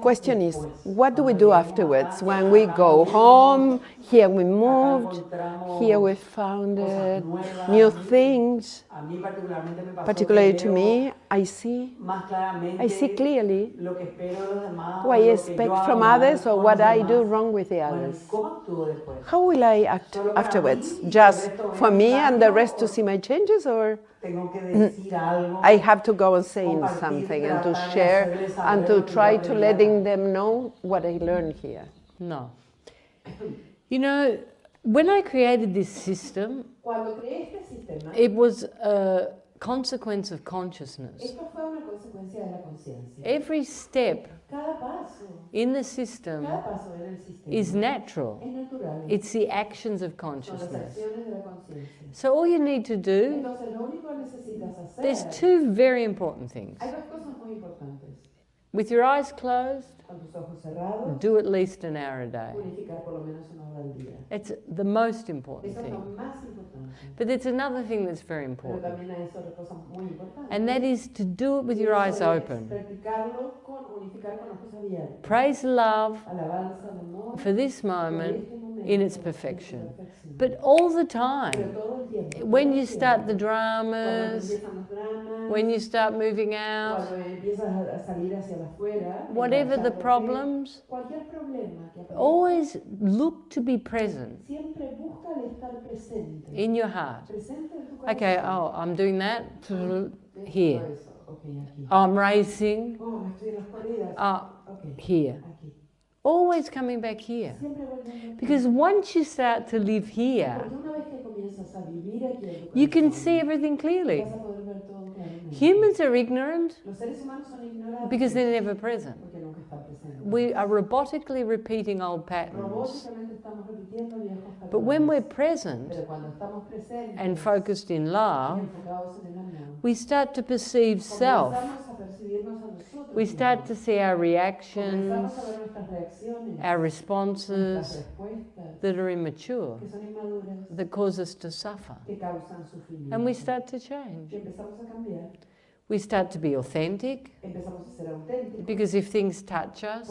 question is, what do we do afterwards? When we go home, here we moved, here we founded new things. Particularly to me, I see clearly what I expect from others or what I do wrong with the others. How will I act afterwards? Just for me and the rest to see my changes, or I have to go and say something and to share and to try to letting them know what I learned here? No. You know, when I created this system, it was a consequence of consciousness. Every step in the system is natural. It's the actions of consciousness. So all you need to do, there's two very important things. With your eyes closed, do at least an hour a day. It's the most important thing. But there's another thing that's very important. And that is to do it with your eyes open. Praise love for this moment in its perfection. But all the time, when you start the dramas, when you start moving out, whatever the problems, always look to be present in your heart. Okay, oh, I'm doing that here. Oh, I'm racing. Oh, here. Always coming back here. Because once you start to live here, you can see everything clearly. Humans are ignorant because they're never present. We are robotically repeating old patterns. But when we're present and focused in love, we start to perceive self. We start to see our reactions, our responses that are immature, that cause us to suffer. And we start to change. We start to be authentic, because if things touch us,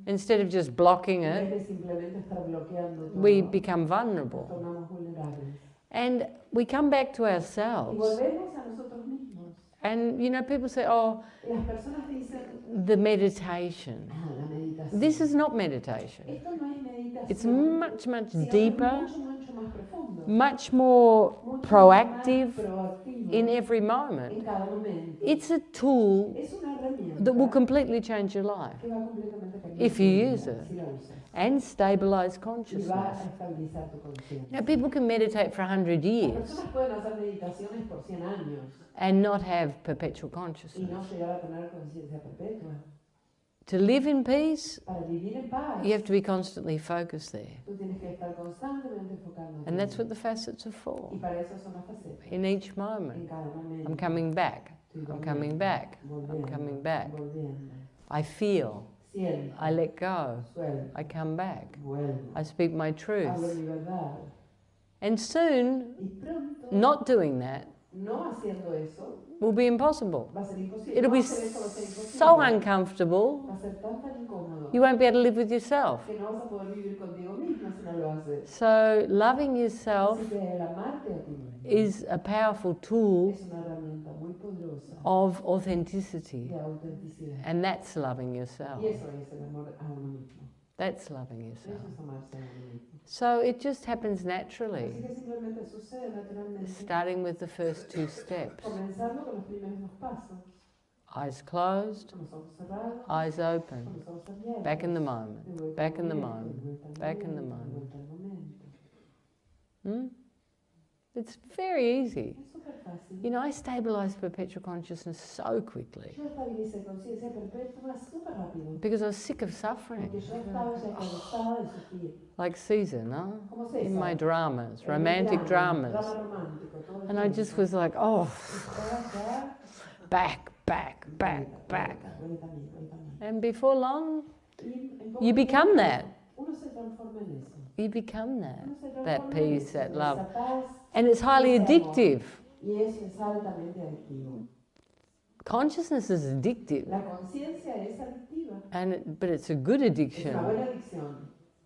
instead of just blocking it, we become vulnerable. And we come back to ourselves. And, you know, people say, oh, the meditation. This is not meditation. It's much, much deeper, much more proactive in every moment. It's a tool that will completely change your life if you use it and stabilize consciousness. Now, people can meditate for 100 years and not have perpetual consciousness. To live in peace, you have to be constantly focused there. And that's what the facets are for. In each moment, I'm coming back, I'm coming back, I'm coming back. I feel, I let go, I come back, I speak my truth. And soon, not doing that will be impossible. It'll be so uncomfortable, you won't be able to live with yourself. So loving yourself is a powerful tool of authenticity. And that's loving yourself. That's loving yourself. So it just happens naturally, starting with the first two steps. Eyes closed, eyes open, back in the moment, back in the moment, back in the moment. It's very easy. You know, I stabilized perpetual consciousness so quickly because I was sick of suffering. Like Caesar, no? In my dramas, romantic dramas. And I just was like, oh, back, back, back, back. And before long, you become that. You become that peace, that love. And it's highly addictive. Consciousness is addictive. But it's a good Es una addiction buena adicción,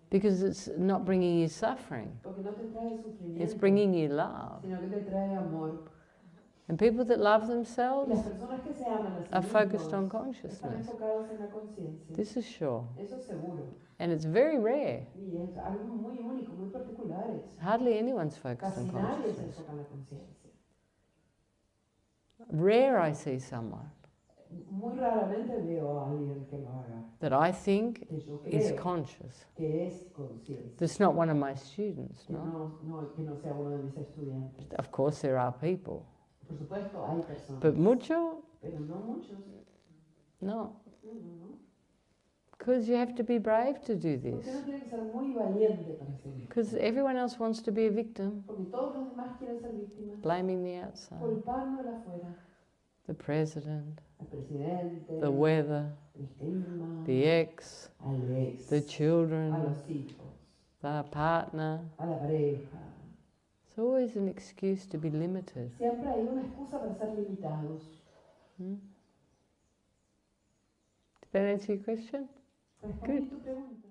because it's not bringing you suffering. porque no te trae It's sufrimiento, bringing you love. sino que te trae amor. And people that love Y las themselves personas que se aman a sí are focused on mismos están consciousness. enfocados en la conciencia. This is sure. Eso es seguro. And it's very rare. Y es algo muy único, muy particular. Hardly anyone's focused Casi on nadie se consciousness. enfoca en la conciencia. Rare I see someone Muy raramente veo a alguien que lo haga, that I think que yo is creo conscious. que es conciencia. That's not one of my students, Que no? que no sea uno de mis estudiantes. Of course there are people, Por supuesto, hay personas, but mucho, pero no muchos. no. No. Because you have to be brave to do Porque this. uno tiene que ser muy valiente para hacer esto. Because everyone else wants to be a victim, Porque todos los demás quieren ser víctimas, blaming the outside. culpando al afuera, The president, al presidente, the weather, el clima, the ex, al ex, the a children, los hijos, the partner. a la pareja. It's always an excuse to be limited. Siempre hay una excusa para ser limitados. Did that answer your question? Respondí tu pregunta.